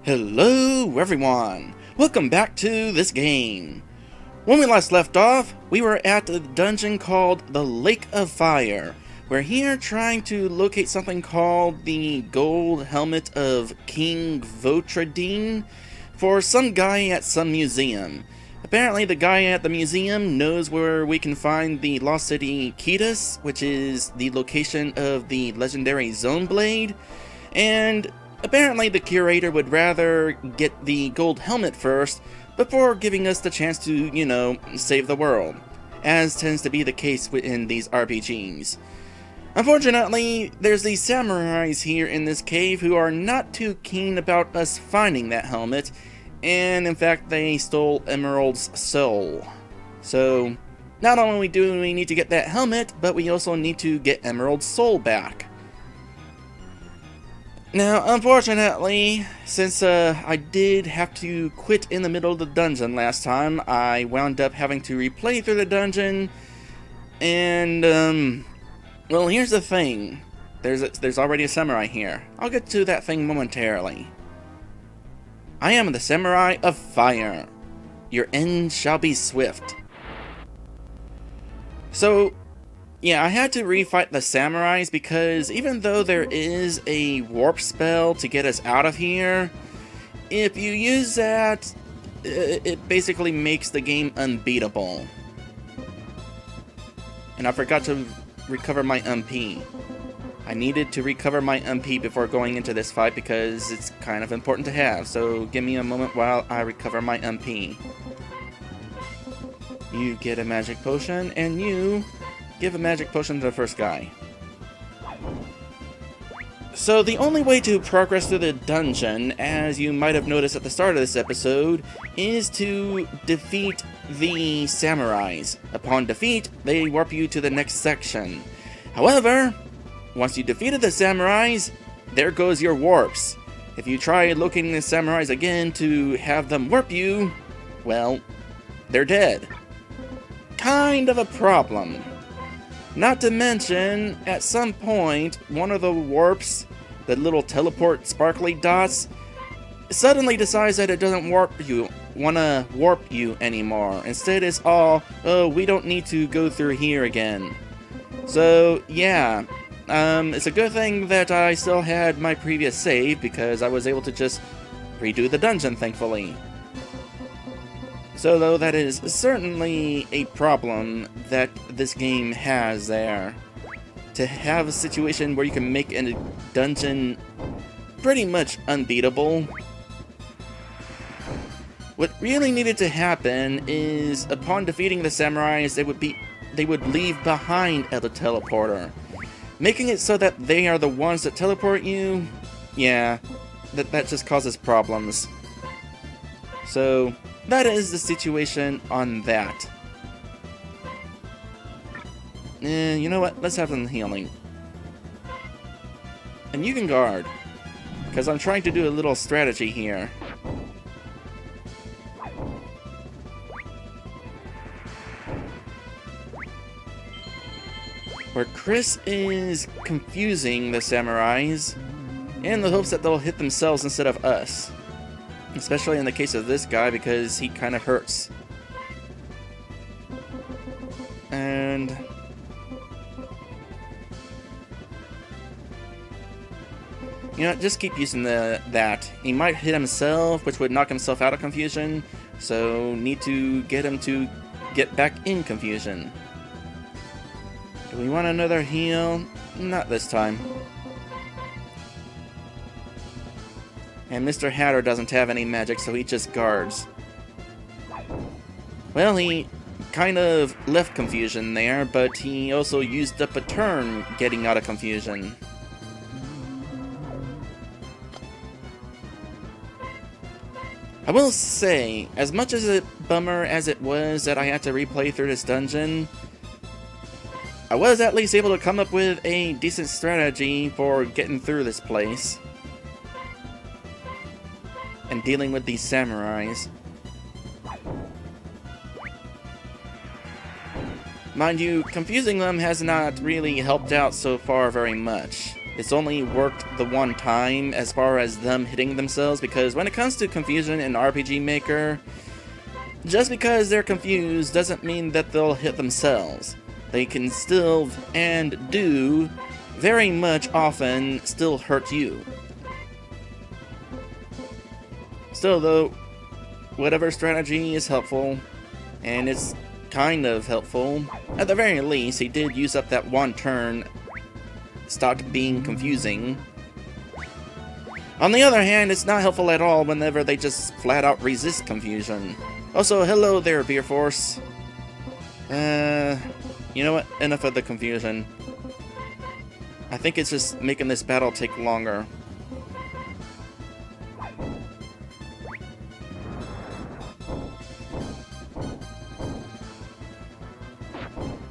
Hello everyone! Welcome back to this game. When we last left off, we were at a dungeon called the Lake of Fire. We're here trying to locate something called the Gold Helmet of King Votradine for some guy at some museum. Apparently the guy at the museum knows where we can find the lost city Ketus, which is the location of the legendary Zone Blade, and apparently the curator would rather get the gold helmet first before giving us the chance to, save the world, as tends to be the case in these RPGs. Unfortunately, there's these samurais here in this cave who are not too keen about us finding that helmet, and in fact they stole Emerald's soul. So, not only do we need to get that helmet, but we also need to get Emerald's soul back. Now, unfortunately, since I did have to quit in the middle of the dungeon last time, I wound up having to replay through the dungeon, and, well, here's the thing. There's already a samurai here. I'll get to that thing momentarily. I am the Samurai of Fire. Your end shall be swift. So, yeah, I had to refight the samurais because even though there is a warp spell to get us out of here, if you use that, it basically makes the game unbeatable. And I forgot to recover my MP. I needed to recover my MP before going into this fight because it's kind of important to have, so give me a moment while I recover my MP. You get a magic potion, and you give a magic potion to the first guy. So the only way to progress through the dungeon, as you might have noticed at the start of this episode, is to defeat the samurais. Upon defeat, they warp you to the next section. However, once you defeated the samurais, there goes your warps. If you try locating the samurais again to have them warp you, well, they're dead. Kind of a problem. Not to mention, at some point, one of the warps, the little teleport sparkly dots, suddenly decides that it doesn't wanna warp you anymore. Instead it's all, oh, we don't need to go through here again. So, yeah, it's a good thing that I still had my previous save because I was able to just redo the dungeon, thankfully. So though that is certainly a problem that this game has there. To have a situation where you can make a dungeon pretty much unbeatable. What really needed to happen is upon defeating the samurais, they would leave behind a teleporter. Making it so that they are the ones that teleport you, yeah, that just causes problems. So that is the situation on that. You know what? Let's have some healing. And you can guard, because I'm trying to do a little strategy here. Where Chris is confusing the samurais in the hopes that they'll hit themselves instead of us. Especially in the case of this guy, because he kind of hurts. And just keep using that. He might hit himself, which would knock himself out of confusion, so need to get him to get back in confusion. Do we want another heal? Not this time. And Mr. Hatter doesn't have any magic, so he just guards. Well, he kind of left confusion there, but he also used up a turn getting out of confusion. I will say, as much as a bummer as it was that I had to replay through this dungeon, I was at least able to come up with a decent strategy for getting through this place and dealing with these samurais. Mind you, confusing them has not really helped out so far very much. It's only worked the one time as far as them hitting themselves, because when it comes to confusion in RPG Maker, just because they're confused doesn't mean that they'll hit themselves. They can still, and do, very much often still hurt you. Still though, whatever strategy is helpful, and it's kind of helpful, at the very least he did use up that one turn, stopped being confusing. On the other hand, it's not helpful at all whenever they just flat out resist confusion. Also, hello there, Beer Force. You know what? Enough of the confusion. I think it's just making this battle take longer.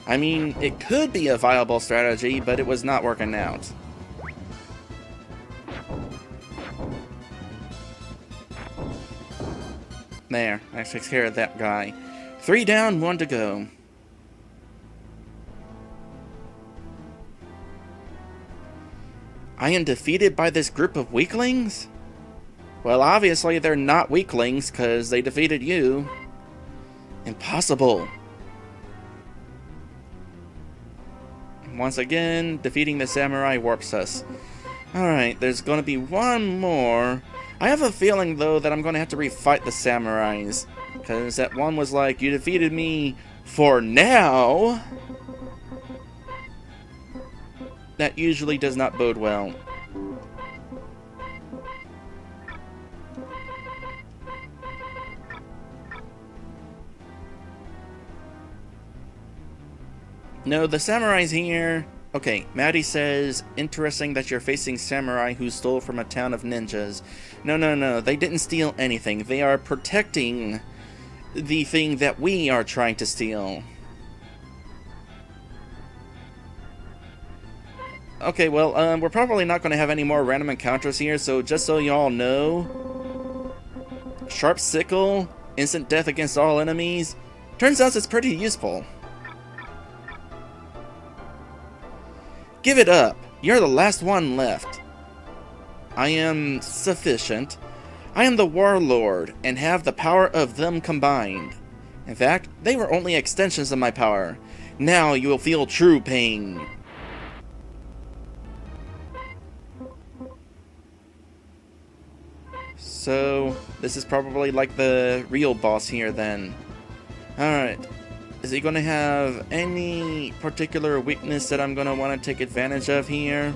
I mean, it could be a viable strategy, but it was not working out. There, that takes care of that guy. 3 down, 1 to go. I am defeated by this group of weaklings? Well, obviously they're not weaklings, because they defeated you. Impossible. Once again, defeating the samurai warps us. Alright, there's going to be one more. I have a feeling, though, that I'm going to have to refight the samurais. Because that one was like, you defeated me for now. That usually does not bode well. No, the samurais here... Okay, Maddie says, interesting that you're facing samurai who stole from a town of ninjas. No, they didn't steal anything. They are protecting the thing that we are trying to steal. Okay, well, we're probably not going to have any more random encounters here, so just so y'all know... Sharp Sickle, instant death against all enemies. Turns out it's pretty useful. Give it up! You're the last one left. I am sufficient. I am the warlord, and have the power of them combined. In fact, they were only extensions of my power. Now you will feel true pain. So, this is probably like the real boss here then. Alright. Is he going to have any particular weakness that I'm going to want to take advantage of here?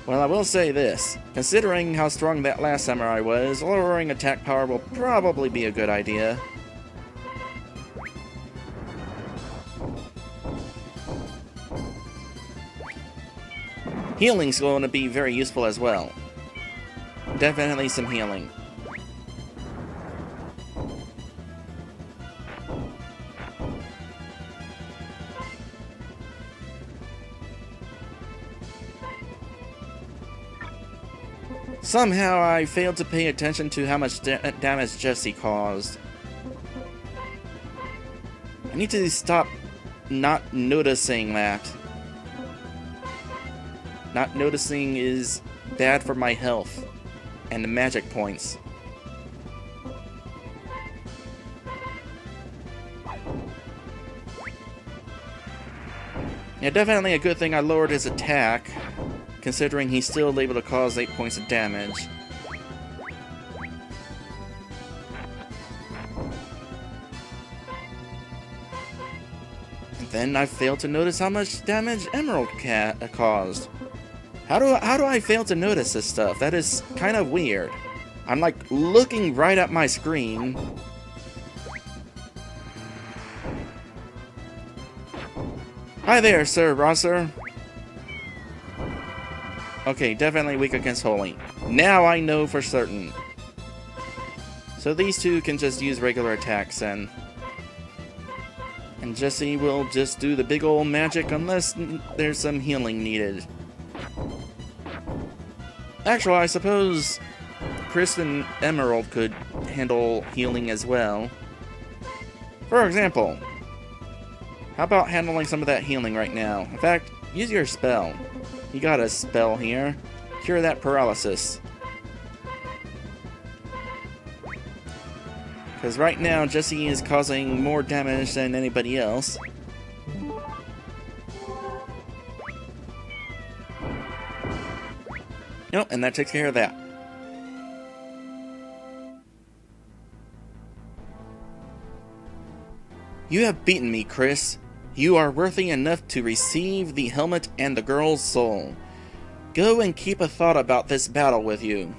Well, I will say this. Considering how strong that last samurai was, lowering attack power will probably be a good idea. Healing's going to be very useful as well. Definitely some healing. Somehow I failed to pay attention to how much damage Jesse caused. I need to stop not noticing that. Not noticing is bad for my health and the magic points. Yeah, definitely a good thing I lowered his attack, considering he's still able to cause 8 points of damage. And then I failed to notice how much damage Emerald caused. How do I fail to notice this stuff? That is kind of weird. I'm like looking right at my screen. Hi there, Sir Rosser. Okay, definitely weak against Holy. Now I know for certain. So these two can just use regular attacks then. And Jesse will just do the big ol' magic unless there's some healing needed. Actually, I suppose Chris and Emerald could handle healing as well. For example, how about handling some of that healing right now? In fact, use your spell. You got a spell here. Cure that paralysis. Because right now, Jesse is causing more damage than anybody else. Nope, and that takes care of that. You have beaten me, Chris. You are worthy enough to receive the helmet and the girl's soul. Go and keep a thought about this battle with you.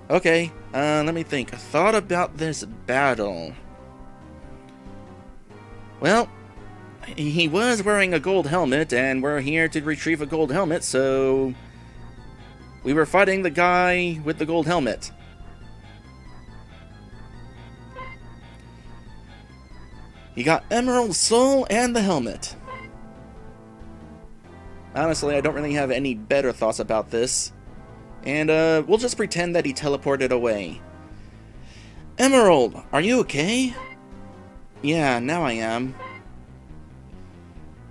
Okay, let me think. A thought about this battle. Well, he was wearing a gold helmet, and we're here to retrieve a gold helmet, so... we were fighting the guy with the gold helmet. You got Emerald Soul and the helmet. Honestly, I don't really have any better thoughts about this. And, we'll just pretend that he teleported away. Emerald, are you okay? Yeah, now I am.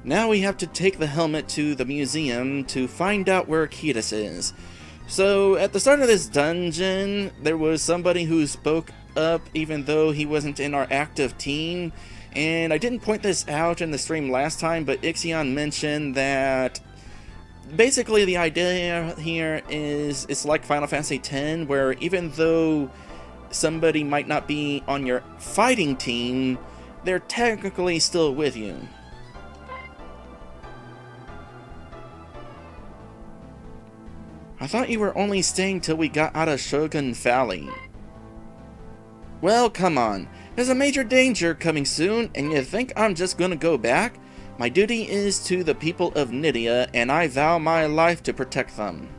Now we have to take the helmet to the museum to find out where Ketus is. So, at the start of this dungeon, there was somebody who spoke up even though he wasn't in our active team. And I didn't point this out in the stream last time, but Exia mentioned that basically the idea here is it's like Final Fantasy X, where even though somebody might not be on your fighting team, they're technically still with you. I thought you were only staying till we got out of Shogun Valley. Well, come on. There's a major danger coming soon, and you think I'm just gonna go back? My duty is to the people of Nydia, and I vow my life to protect them.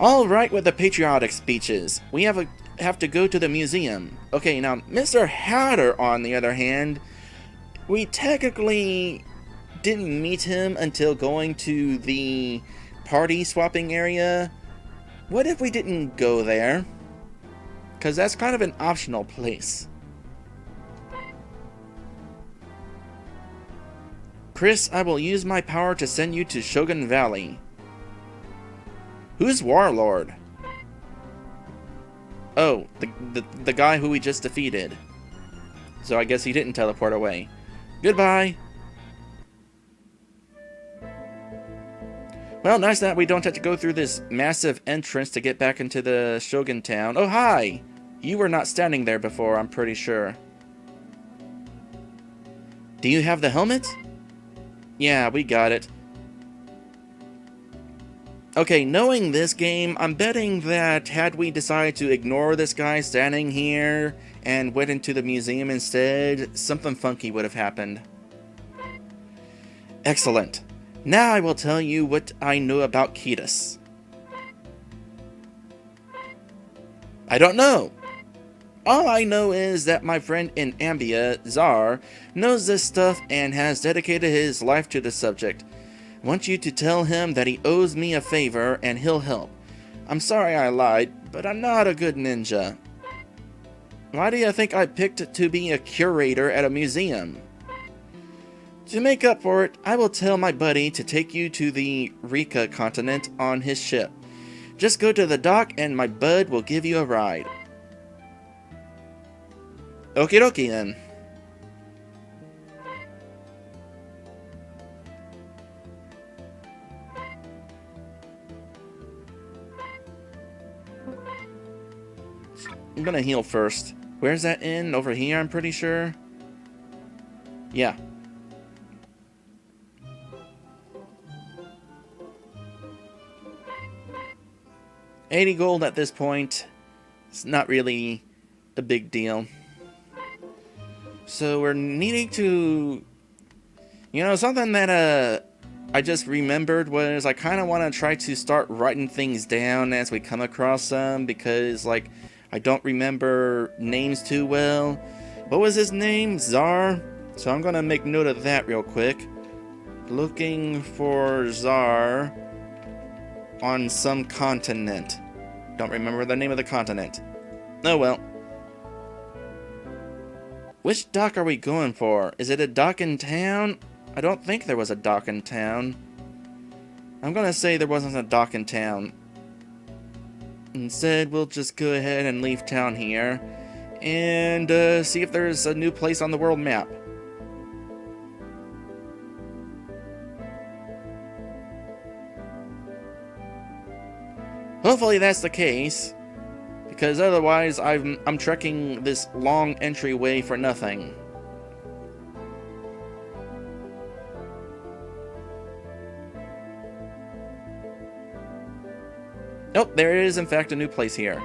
All right with the patriotic speeches. We have to go to the museum. Okay, now, Mr. Hatter, on the other hand, we technically didn't meet him until going to the party swapping area. What if we didn't go there? Because that's kind of an optional place. Chris, I will use my power to send you to Shogun Valley. Who's Warlord? Oh, the guy who we just defeated. So I guess he didn't teleport away. Goodbye. Well, nice that we don't have to go through this massive entrance to get back into the Shogun town. Oh, hi! You were not standing there before, I'm pretty sure. Do you have the helmet? Yeah, we got it. Okay, knowing this game, I'm betting that had we decided to ignore this guy standing here and went into the museum instead, something funky would have happened. Excellent. Now I will tell you what I know about Ketus. I don't know. All I know is that my friend in Ambia, Rawr, knows this stuff and has dedicated his life to the subject. I want you to tell him that he owes me a favor and he'll help. I'm sorry I lied, but I'm not a good ninja. Why do you think I picked to be a curator at a museum? To make up for it, I will tell my buddy to take you to the Rika continent on his ship. Just go to the dock and my bud will give you a ride. Okie dokie then. I'm gonna heal first. Where's that inn? Over here, I'm pretty sure. Yeah. $80 gold at this point. It's not really a big deal. So we're needing to... You know, something that I just remembered was I kind of want to try to start writing things down as we come across them, because, like, I don't remember names too well. What was his name? Rawr? So I'm going to make note of that real quick. Looking for Rawr on some continent. Don't remember the name of the continent. Oh well. Which dock are we going for? Is it a dock in town? I don't think there was a dock in town. I'm gonna say there wasn't a dock in town. Instead, we'll just go ahead and leave town here and see if there's a new place on the world map. Hopefully that's the case, because otherwise I'm trekking this long entryway for nothing. Nope, there is in fact a new place here.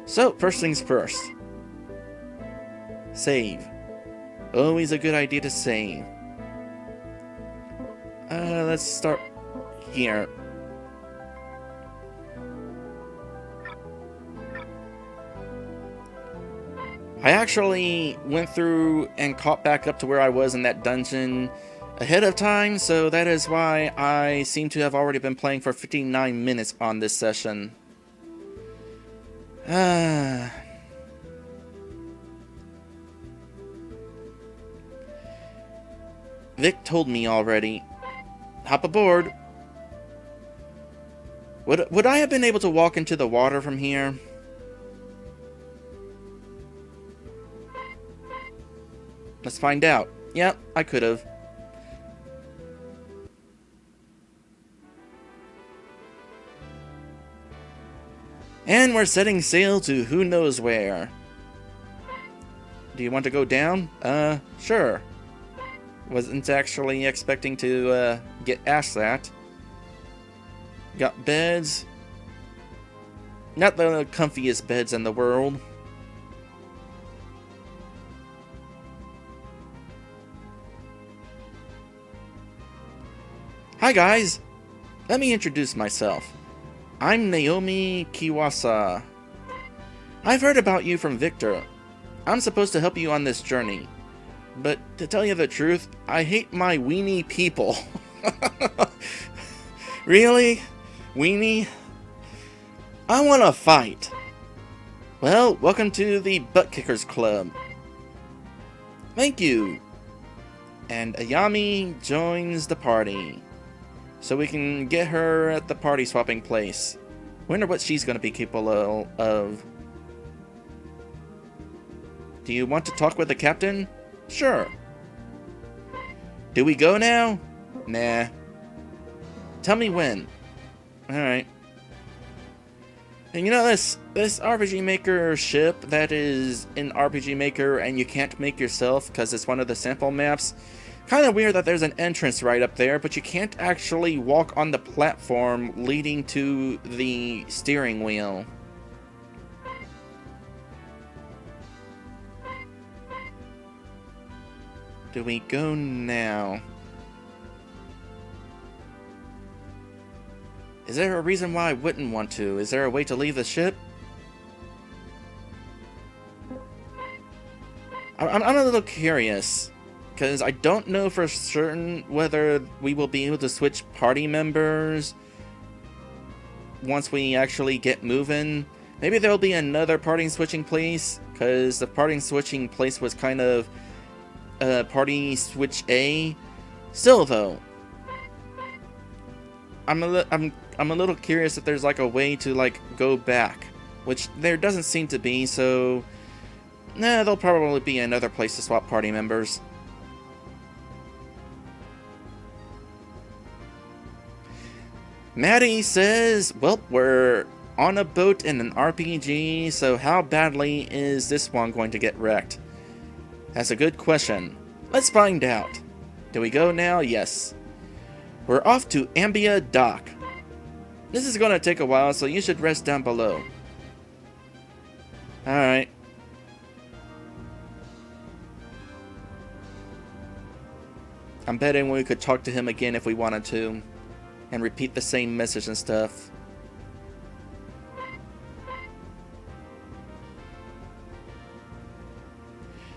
So, first things first. Save. Always a good idea to save. Let's start here. I actually went through and caught back up to where I was in that dungeon ahead of time, so that is why I seem to have already been playing for 59 minutes on this session. Vic told me already. Hop aboard. Would I have been able to walk into the water from here? Let's find out. Yep, I could have. And we're setting sail to who knows where. Do you want to go down? Sure. Wasn't actually expecting to, get asked that. Got beds. Not the comfiest beds in the world. Hi guys! Let me introduce myself. I'm Naomi Kiwasa. I've heard about you from Victor. I'm supposed to help you on this journey. But to tell you the truth, I hate my weenie people. Really? Weenie? I want to fight. Well, welcome to the Butt Kickers Club. Thank you. And Ayami joins the party. So we can get her at the party swapping place. Wonder what she's going to be capable of. Do you want to talk with the captain? Sure. Do we go now? Nah. Tell me when. Alright. And you know this RPG Maker ship that is in RPG Maker and you can't make yourself because it's one of the sample maps? Kind of weird that there's an entrance right up there, but you can't actually walk on the platform leading to the steering wheel. Do we go now? Is there a reason why I wouldn't want to? Is there a way to leave the ship? I'm a little curious. Because I don't know for certain whether we will be able to switch party members once we actually get moving. Maybe there will be another party switching place, because the party switching place was kind of party switch A. Still though, I'm a little curious if there's like a way to like go back, which there doesn't seem to be. So, nah, there'll probably be another place to swap party members. Maddie says, well, we're on a boat in an RPG, so how badly is this one going to get wrecked? That's a good question. Let's find out. Do we go now? Yes. We're off to Ambia Dock. This is going to take a while, so you should rest down below. Alright. I'm betting we could talk to him again if we wanted to. And repeat the same message and stuff.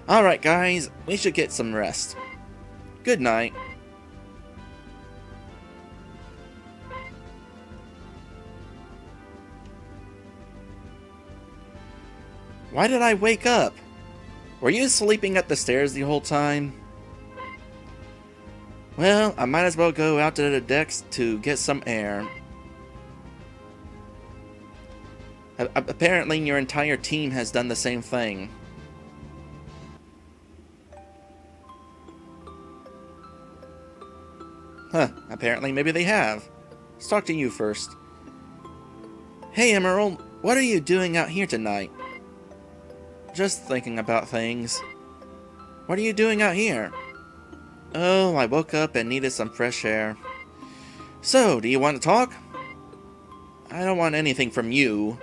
Alright guys, we should get some rest. Good night. Why did I wake up? Were you sleeping at the stairs the whole time? Well, I might as well go out to the decks to get some air. Apparently, your entire team has done the same thing. Huh, apparently maybe they have. Let's talk to you first. Hey, Emerald, what are you doing out here tonight? Just thinking about things. What are you doing out here? Oh, I woke up and needed some fresh air. So, do you want to talk? I don't want anything from you.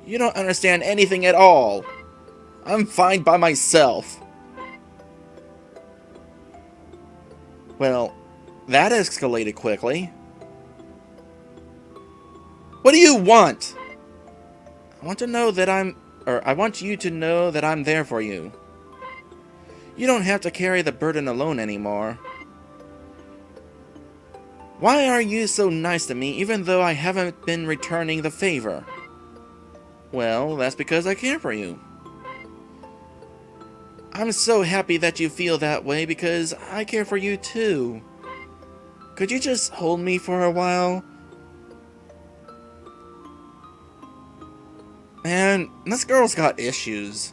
You don't understand anything at all. I'm fine by myself. Well, that escalated quickly. What do you want? I want you to know that I'm there for you. You don't have to carry the burden alone anymore. Why are you so nice to me even though I haven't been returning the favor? Well, that's because I care for you. I'm so happy that you feel that way because I care for you too. Could you just hold me for a while? Man, this girl's got issues.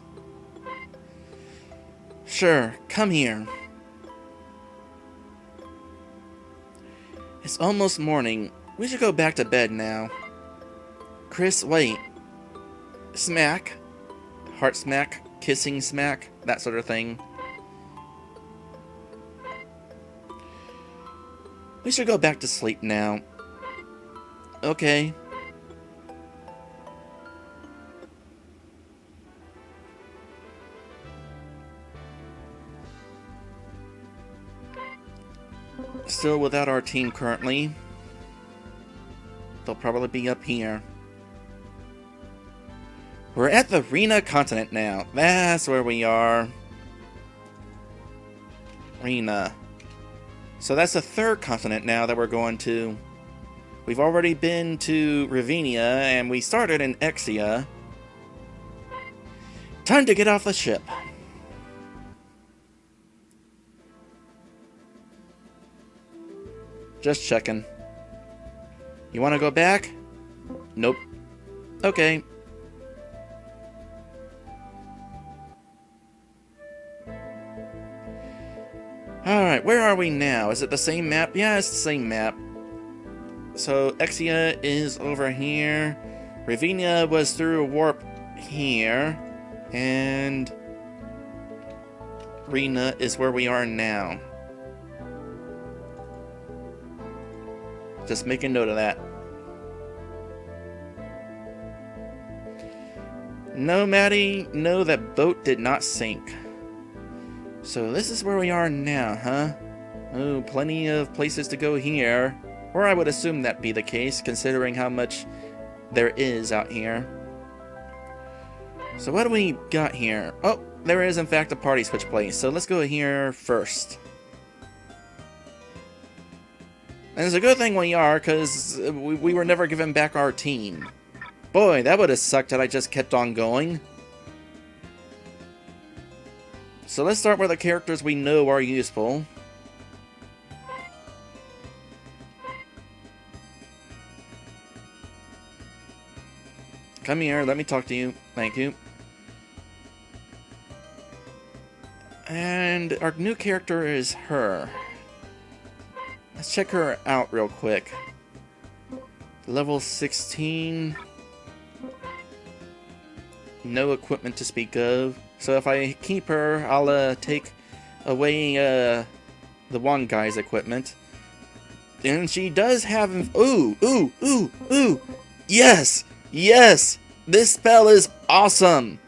Sure, come here. It's almost morning. We should go back to bed now. Chris, wait. Smack. Heart smack. Kissing smack. That sort of thing. We should go back to sleep now. Okay. Still without our team currently. They'll probably be up here. We're at the Rena continent now. That's where we are. Rena. So that's the third continent now that we're going to. We've already been to Ravinia and we started in Exia. Time to get off the ship. Just checking. You want to go back? Nope. Okay. Alright, where are we now? Is it the same map? Yeah, it's the same map. So, Exia is over here. Ravinia was through a warp here. And Rena is where we are now. Just make a note of that. No, Maddie. No, that boat did not sink. So this is where we are now, huh? Oh, plenty of places to go here. Or I would assume that'd be the case, considering how much there is out here. So what do we got here? Oh, there is in fact a party switch place. So let's go here first. And it's a good thing we are, because we were never given back our team. Boy, that would have sucked had I just kept on going. So let's start with the characters we know are useful. Come here, let me talk to you. Thank you. And our new character is her. Let's check her out real quick. Level 16. No equipment to speak of. So if I keep her, I'll take away the one guy's equipment. And she does have... Ooh! Yes! Yes! This spell is awesome!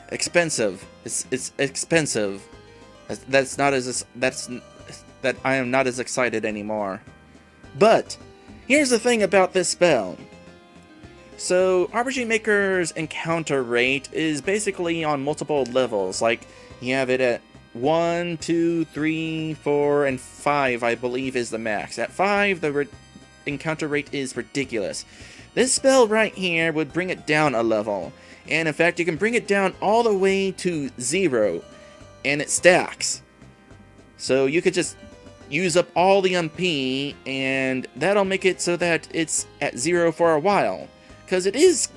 Expensive. It's expensive. That I am not as excited anymore. But, here's the thing about this spell. So, RPG Maker's encounter rate is basically on multiple levels. Like, you have it at 1, 2, 3, 4, and 5, I believe is the max. At 5, the encounter rate is ridiculous. This spell right here would bring it down a level. And in fact, you can bring it down all the way to 0. And it stacks. So you could just use up all the MP, and that'll make it so that it's at 0 for a while. Because it is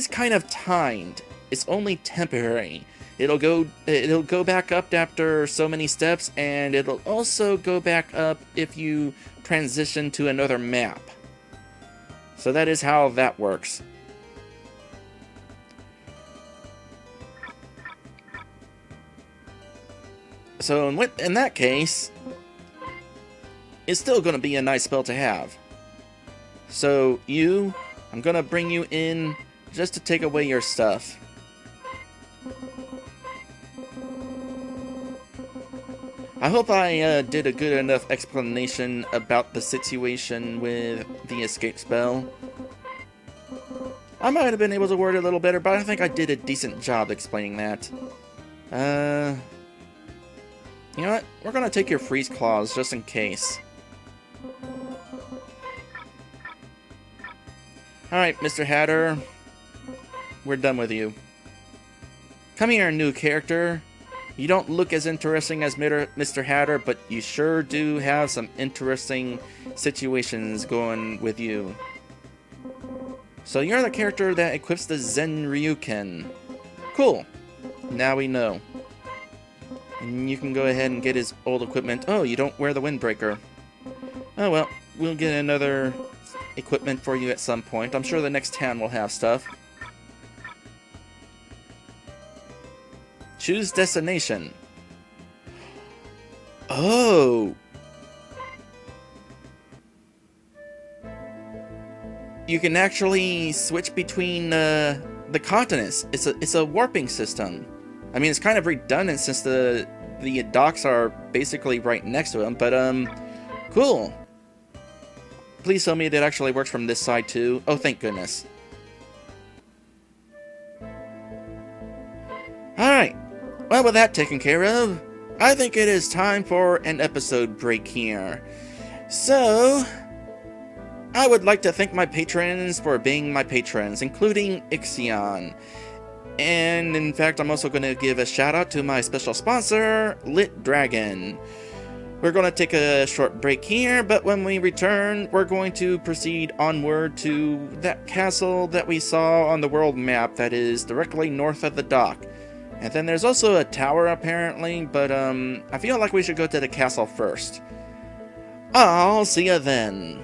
kind of timed. It's only temporary. It'll go back up after so many steps, and it'll also go back up if you transition to another map. So that is how that works. So in that case, it's still going to be a nice spell to have. So I'm going to bring you in just to take away your stuff. I hope I did a good enough explanation about the situation with the escape spell. I might have been able to word it a little better, but I think I did a decent job explaining that. You know what? We're gonna take your freeze claws just in case. Alright, Mr. Hatter. We're done with you. Come here, new character. You don't look as interesting as Mr. Hatter, but you sure do have some interesting situations going with you. So you're the character that equips the Zen Ryuken. Cool. Now we know. And you can go ahead and get his old equipment. Oh, you don't wear the windbreaker. Oh well, we'll get another equipment for you at some point. I'm sure the next town will have stuff. Choose destination. Oh! You can actually switch between the continents. It's a warping system. I mean, it's kind of redundant since the docks are basically right next to them, but cool. Please tell me it actually works from this side too. Oh, thank goodness. Alright, well, with that taken care of, I think it is time for an episode break here. So, I would like to thank my patrons for being my patrons, including Exia. And in fact, I'm also going to give a shout out to my special sponsor, Lit Dragon. We're going to take a short break here, but when we return, we're going to proceed onward to that castle that we saw on the world map that is directly north of the dock. And then there's also a tower apparently, but I feel like we should go to the castle first. I'll see you then.